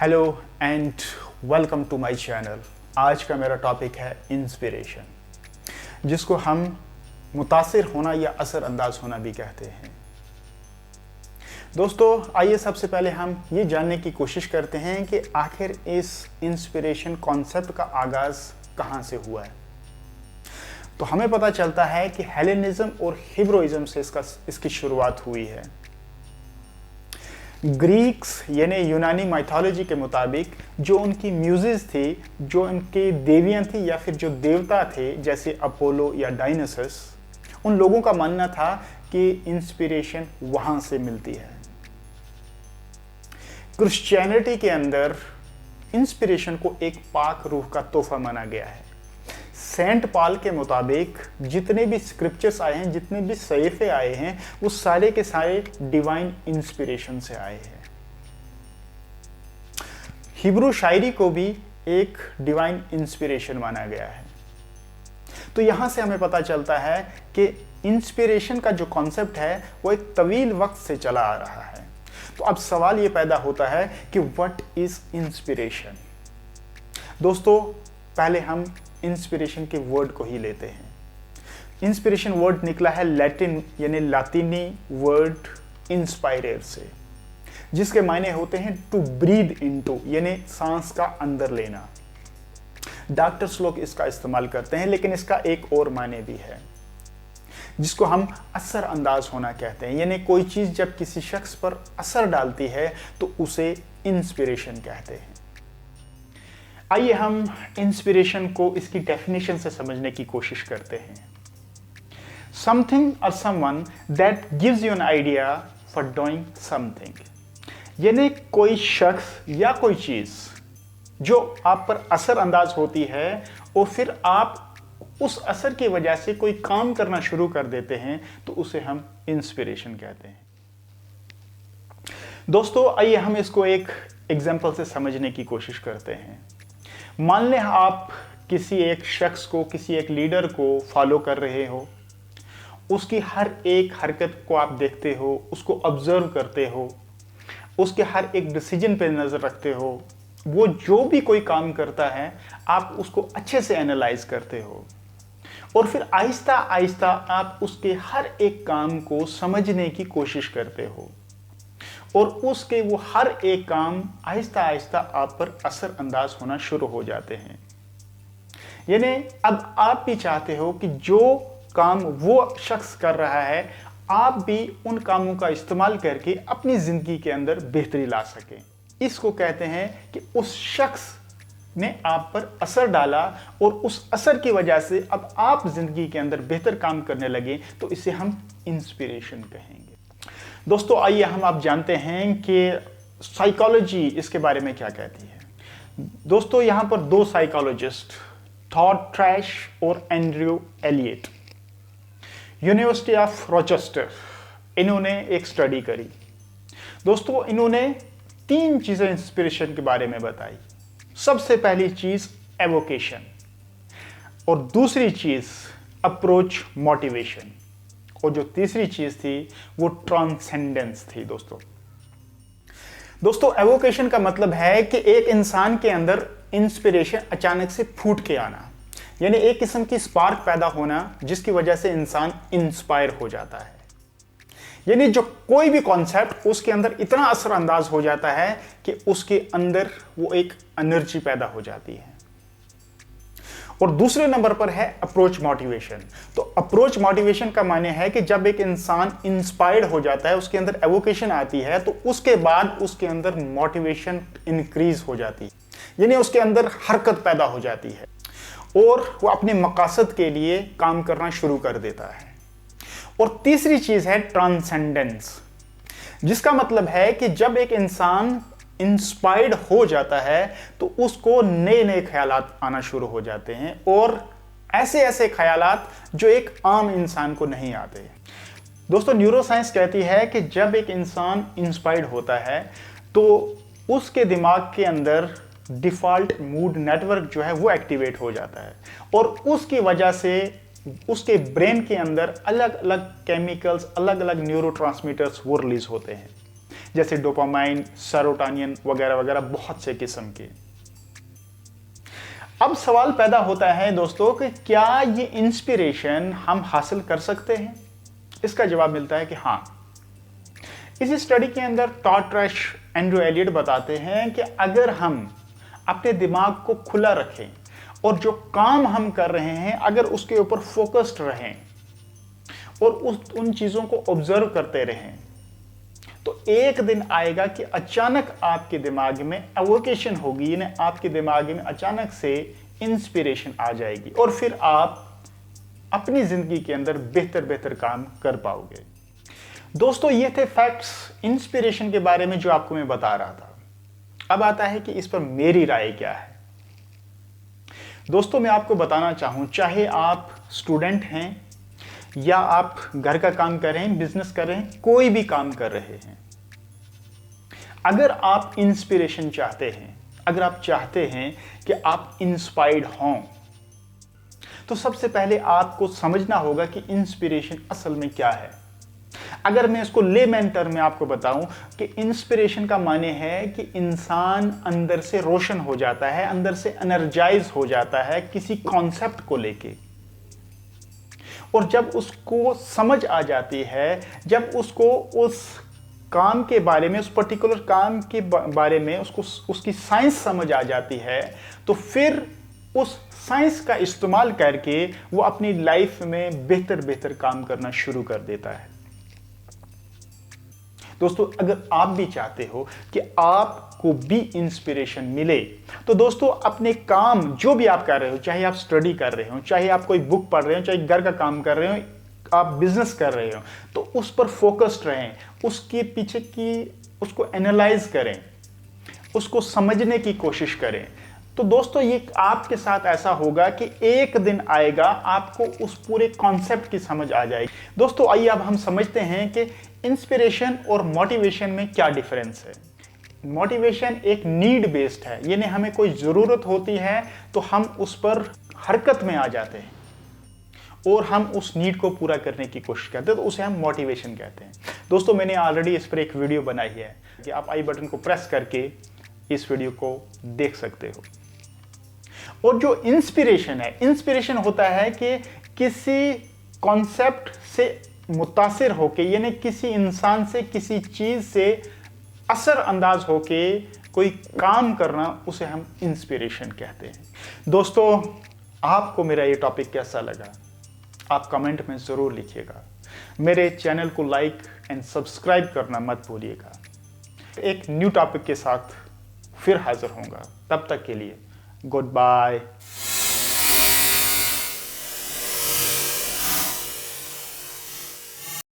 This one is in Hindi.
Hello and welcome to my channel. आज का मेरा टॉपिक है इंस्पिरेशन, जिसको हम मुतासिर होना या असरअंदाज होना भी कहते हैं। दोस्तों, आइए सबसे पहले हम ये जानने की कोशिश करते हैं कि आखिर इस इंस्पिरेशन कॉन्सेप्ट का आगाज़ कहाँ से हुआ है। तो हमें पता चलता है कि हेलेनिज्म और हिब्रोइज्म से इसकी शुरुआत हुई है। ग्रीक्स यानी यूनानी माइथोलॉजी के मुताबिक जो उनकी म्यूजेस थी, जो उनकी देवियां थी या फिर जो देवता थे जैसे अपोलो या डायनासोरस, उन लोगों का मानना था कि इंस्पिरेशन वहां से मिलती है। क्रिश्चियनिटी के अंदर इंस्पिरेशन को एक पाक रूह का तोहफा माना गया है। सेंट पॉल के मुताबिक जितने भी स्क्रिप्चर्स आए हैं, जितने भी सहीफे आए हैं, वो सारे के सारे डिवाइन इंस्पिरेशन से आए हैं। हिब्रू शायरी को भी एक डिवाइन इंस्पिरेशन माना गया है। तो यहां से हमें पता चलता है कि इंस्पिरेशन का जो कॉन्सेप्ट है वो एक तवील वक्त से चला आ रहा है। तो अब सवाल ये पैदा होता है कि व्हाट इज इंस्पिरेशन। दोस्तों, पहले हम इंस्पिरेशन के वर्ड को ही लेते हैं। इंस्पिरेशन वर्ड निकला है लैटिन यानी लातीनी वर्ड इंस्पायरर से, जिसके मायने होते हैं टू ब्रीद इनटू यानी सांस का अंदर लेना। डॉक्टर्स लोग इसका इस्तेमाल करते हैं, लेकिन इसका एक और मायने भी है जिसको हम असर अंदाज होना कहते हैं। यानी कोई चीज जब किसी शख्स पर असर डालती है तो उसे इंस्पिरेशन कहते हैं। आइए हम इंस्पिरेशन को इसकी डेफिनेशन से समझने की कोशिश करते हैं। समथिंग और someone that gives you an idea for doing something. यानी कोई शख्स या कोई चीज जो आप पर असर अंदाज होती है और फिर आप उस असर की वजह से कोई काम करना शुरू कर देते हैं, तो उसे हम इंस्पिरेशन कहते हैं। दोस्तों, आइए हम इसको एक एग्जाम्पल से समझने की कोशिश करते हैं। मान लें आप किसी एक शख्स को, किसी एक लीडर को फॉलो कर रहे हो, उसकी हर एक हरकत को आप देखते हो, उसको ऑब्जर्व करते हो, उसके हर एक डिसीजन पे नजर रखते हो। वो जो भी कोई काम करता है आप उसको अच्छे से एनालाइज करते हो और फिर आहिस्ता आहिस्ता आप उसके हर एक काम को समझने की कोशिश करते हो और उसके वो हर एक काम आहिस्ता आहिस्ता आप पर असर अंदाज होना शुरू हो जाते हैं। यानी अब आप भी चाहते हो कि जो काम वो शख्स कर रहा है, आप भी उन कामों का इस्तेमाल करके अपनी जिंदगी के अंदर बेहतरी ला सकें। इसको कहते हैं कि उस शख्स ने आप पर असर डाला और उस असर की वजह से अब आप जिंदगी के अंदर बेहतर काम करने लगे, तो इसे हम इंस्पिरेशन कहेंगे। दोस्तों, आइए हम आप जानते हैं कि साइकोलॉजी इसके बारे में क्या कहती है। दोस्तों, यहां पर दो साइकोलॉजिस्ट, थॉड ट्रैश और Andrew Elliot, university of Rochester, इन्होंने एक स्टडी करी। दोस्तों, इन्होंने 3 चीजें इंस्पिरेशन के बारे में बताई। सबसे पहली चीज एवोकेशन, और दूसरी चीज अप्रोच मोटिवेशन, और जो तीसरी चीज थी वो ट्रांसेंडेंस थी। दोस्तों, एवोकेशन का मतलब है कि एक इंसान के अंदर इंस्पिरेशन अचानक से फूट के आना, यानी एक किस्म की स्पार्क पैदा होना जिसकी वजह से इंसान इंस्पायर हो जाता है। यानी जो कोई भी कॉन्सेप्ट उसके अंदर इतना असर अंदाज हो जाता है कि उसके अंदर वो एक एनर्जी पैदा हो जाती है। और दूसरे नंबर पर है अप्रोच मोटिवेशन। तो अप्रोच मोटिवेशन का माने है कि जब एक इंसान इंस्पायर्ड हो जाता है, उसके अंदर एवोकेशन आती है, तो उसके बाद उसके अंदर मोटिवेशन इंक्रीज हो जाती है, यानी उसके अंदर हरकत पैदा हो जाती है और वो अपने मकासद के लिए काम करना शुरू कर देता है। और तीसरी चीज है ट्रांसेंडेंस, जिसका मतलब है कि जब एक इंसान इंस्पायर्ड हो जाता है तो उसको नए नए ख्यालात आना शुरू हो जाते हैं, और ऐसे ऐसे ख्यालात जो एक आम इंसान को नहीं आते। दोस्तों, न्यूरोसाइंस कहती है कि जब एक इंसान इंस्पायर्ड होता है तो उसके दिमाग के अंदर डिफॉल्ट मूड नेटवर्क जो है वो एक्टिवेट हो जाता है और उसकी वजह से उसके ब्रेन के अंदर अलग अलग केमिकल्स, अलग अलग न्यूरोट्रांसमीटर्स वो रिलीज होते हैं, जैसे डोपामाइन, सेरोटोनिन वगैरह वगैरह, बहुत से किस्म के। अब सवाल पैदा होता है दोस्तों कि क्या ये इंस्पिरेशन हम हासिल कर सकते हैं? इसका जवाब मिलता है कि हाँ। इसी स्टडी के अंदर टॉड ट्रैश, एंड्रू एलियट बताते हैं कि अगर हम अपने दिमाग को खुला रखें और जो काम हम कर रहे हैं अगर उसके ऊपर फोकस्ड रहें और उन चीज़ों को ऑब्जर्व करते रहें, तो एक दिन आएगा कि अचानक आपके दिमाग में एवोकेशन होगी, यानी आपके दिमाग में अचानक से इंस्पिरेशन आ जाएगी और फिर आप अपनी जिंदगी के अंदर बेहतर बेहतर काम कर पाओगे। दोस्तों, ये थे फैक्ट्स इंस्पिरेशन के बारे में जो आपको मैं बता रहा था। अब आता है कि इस पर मेरी राय क्या है। दोस्तों, मैं आपको बताना चाहूं, चाहे आप स्टूडेंट हैं या आप घर का काम कर रहे हैं, बिजनेस कर रहे हैं, कोई भी काम कर रहे हैं, अगर आप इंस्पिरेशन चाहते हैं, अगर आप चाहते हैं कि आप इंस्पायर्ड हों, तो सबसे पहले आपको समझना होगा कि इंस्पिरेशन असल में क्या है। अगर मैं इसको लेमैन टर्म में आपको बताऊं कि इंस्पिरेशन का माने है कि इंसान अंदर से रोशन हो जाता है, अंदर से एनर्जाइज हो जाता है किसी कॉन्सेप्ट को लेके, और जब उसको समझ आ जाती है, जब उसको उस काम के बारे में, उस पर्टिकुलर काम के बारे में उसको उसकी साइंस समझ आ जाती है, तो फिर उस साइंस का इस्तेमाल करके वो अपनी लाइफ में बेहतर बेहतर काम करना शुरू कर देता है। दोस्तों, अगर आप भी चाहते हो कि आपको भी इंस्पिरेशन मिले, तो दोस्तों अपने काम जो भी आप कर रहे हो, चाहे आप स्टडी कर रहे हो, चाहे आप कोई बुक पढ़ रहे हो, चाहे घर का काम कर रहे हो, आप बिजनेस कर रहे हो, तो उस पर फोकस्ड रहें, उसके पीछे की उसको एनालाइज करें, उसको समझने की कोशिश करें। तो दोस्तों, ये आपके साथ ऐसा होगा कि एक दिन आएगा आपको उस पूरे कॉन्सेप्ट की समझ आ जाएगी। दोस्तों, आइए अब हम समझते हैं कि इंस्पिरेशन और मोटिवेशन में क्या डिफरेंस है। मोटिवेशन एक नीड बेस्ड है, यानी हमें कोई ज़रूरत होती है तो हम उस पर हरकत में आ जाते हैं और हम उस नीड को पूरा करने की कोशिश करते हैं, तो उसे हम मोटिवेशन कहते हैं। दोस्तों, मैंने ऑलरेडी इस पर एक वीडियो बनाई है कि आप आई बटन को प्रेस करके इस वीडियो को देख सकते हो। और जो इंस्पिरेशन है, इंस्पिरेशन होता है कि किसी कॉन्सेप्ट से मुतासिर होके, यानी किसी इंसान से, किसी चीज से असर अंदाज होके कोई काम करना, उसे हम इंस्पिरेशन कहते हैं। दोस्तों, आपको मेरा ये टॉपिक कैसा लगा आप कमेंट में जरूर लिखिएगा। मेरे चैनल को लाइक एंड सब्सक्राइब करना मत भूलिएगा। एक न्यू टॉपिक के साथ फिर हाजिर होऊंगा, तब तक के लिए गुड बाय।